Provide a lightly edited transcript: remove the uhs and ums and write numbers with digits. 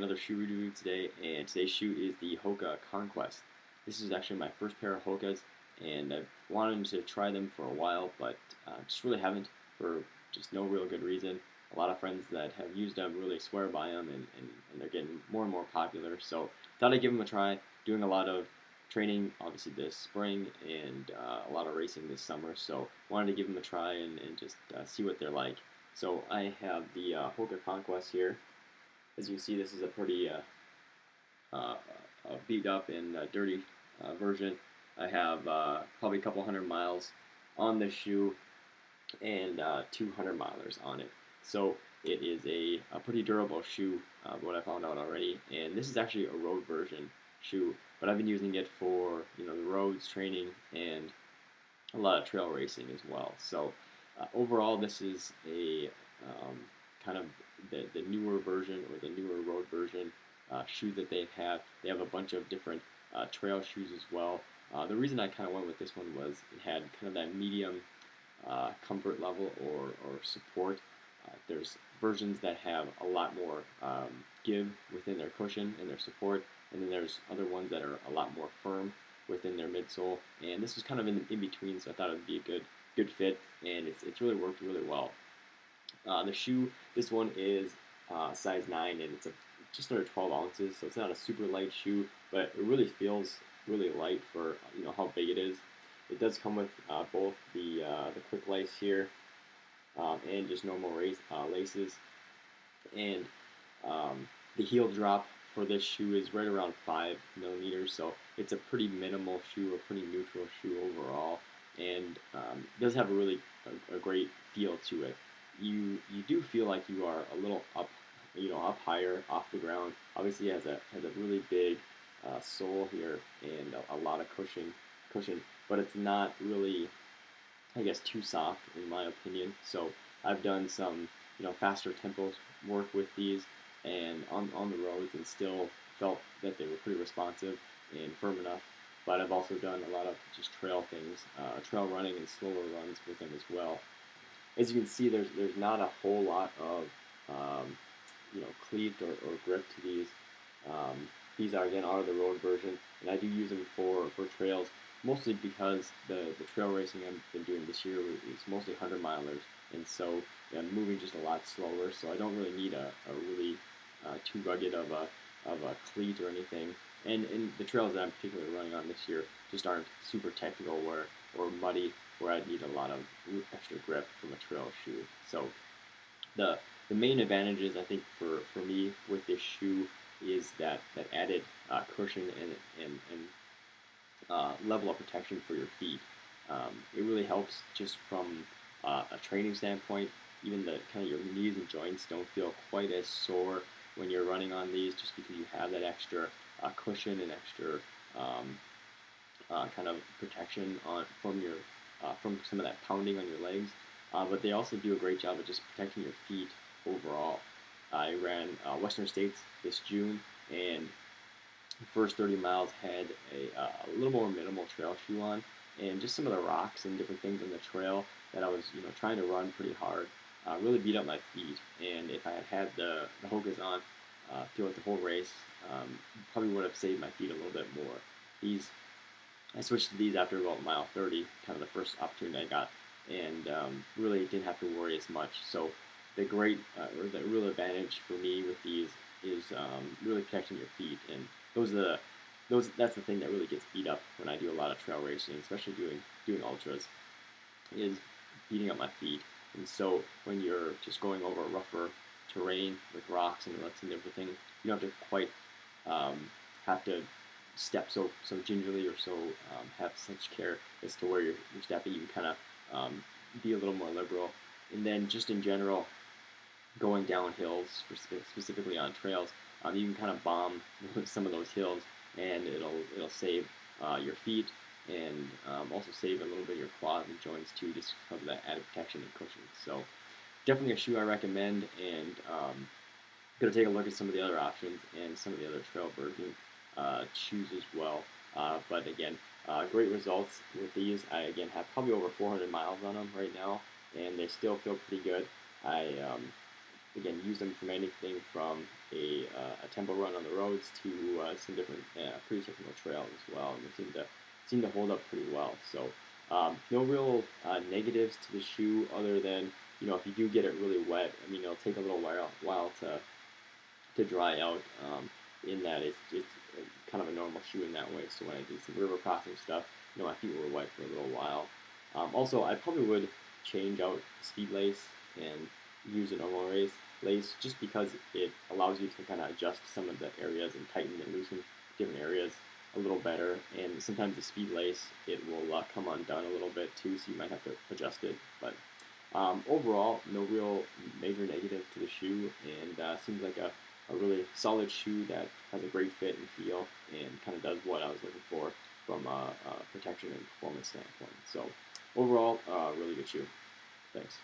another shoe review today, and today's shoe is the Hoka Conquest. This is actually my first pair of Hokas, and I've wanted to try them for a while, but just really haven't for just no real good reason. A lot of friends that have used them really swear by them, and they're getting more and more popular. So thought I'd give them a try. Doing a lot of training, obviously this spring, and a lot of racing this summer. So wanted to give them a try and just see what they're like. So I have the Hoka Conquest here. As you can see, this is a pretty uh, beat up and dirty version. I have probably a couple hundred miles on this shoe and 200 milers on it. So it is a pretty durable shoe, what I found out already. And this is actually a road version shoe, but I've been using it for the roads training and a lot of trail racing as well. So overall, this is a kind of the newer version or the newer road version shoe that they have. They have a bunch of different trail shoes as well. The reason I kind of went with this one was it had kind of that medium comfort level or support. There's versions that have a lot more give within their cushion and their support, and then there's other ones that are a lot more firm within their midsole. And this was kind of in between, so I thought it would be a good fit, and it's really worked really well. The shoe, this one is size 9, and it's just under 12 ounces, so it's not a super light shoe, but it really feels really light for how big it is. It does come with both the quick lace here and just normal laces, and the heel drop for this shoe is right around 5 millimeters, so it's a pretty minimal shoe, a pretty neutral shoe overall, and does have a great feel to it. You do feel like you are a little up, up higher off the ground. Obviously, it has a really big sole here and a lot of cushion, but it's not really, I guess, too soft in my opinion. So I've done some faster tempo work with these and on the roads, and still felt that they were pretty responsive and firm enough. But I've also done a lot of just trail things, trail running and slower runs with them as well. As you can see, there's not a whole lot of cleat or grip to these. These are the road version, and I do use them for trails, mostly because the trail racing I've been doing this year is mostly 100 milers, and so I'm moving just a lot slower. So I don't really need a really too rugged of a cleat or anything. And the trails that I'm particularly running on this year just aren't super technical or muddy, where I'd need a lot of extra grip from a trail shoe. So the main advantages I think for me with this shoe is that added cushion and level of protection for your feet. It really helps just from a training standpoint. Even the kind of your knees and joints don't feel quite as sore when you're running on these, just because you have that extra cushion and extra kind of protection from some of that pounding on your legs. But they also do a great job of just protecting your feet overall. I ran Western States this June, and the first 30 miles had a little more minimal trail shoe on, and just some of the rocks and different things on the trail that I was trying to run pretty hard really beat up my feet. And if I had the Hokas on throughout the whole race, probably would have saved my feet a little bit more. I switched to these after about mile 30, kind of the first opportunity I got, and really didn't have to worry as much. So the real advantage for me with these is really protecting your feet, and that's the thing that really gets beat up when I do a lot of trail racing, especially doing ultras, is beating up my feet. And so when you're just going over rougher terrain with rocks and ruts and everything, you don't have to quite have to step so gingerly or so have such care as to where you're stepping. You can kind of be a little more liberal. And then just in general, going down hills, specifically on trails, you can kind of bomb some of those hills, and it'll save your feet, and also save a little bit of your quads and joints too, just because of that added protection and cushion. So definitely a shoe I recommend, and going to take a look at some of the other options and some of the other trail version shoes as well. But again, great results with these. I again have probably over 400 miles on them right now, and they still feel pretty good. I again, use them from anything from a tempo run on the roads to some different pretty technical trails as well, and they seem to hold up pretty well. So no real negatives to the shoe other than if you do get it really wet. I mean, it'll take a little while to dry out. In that it's kind of a normal shoe in that way. So when I did some river crossing stuff, my feet were wet for a little while. Also, I probably would change out speed lace and use a normal lace just because it allows you to kind of adjust some of the areas and tighten and loosen different areas a little better. And sometimes the speed lace, it will come undone a little bit too, so you might have to adjust it. But overall, no real major negative to the shoe, and seems like a really solid shoe that has a great fit and feel, and kind of does what I was looking for from a protection and performance standpoint. So overall, really good shoe. Thanks.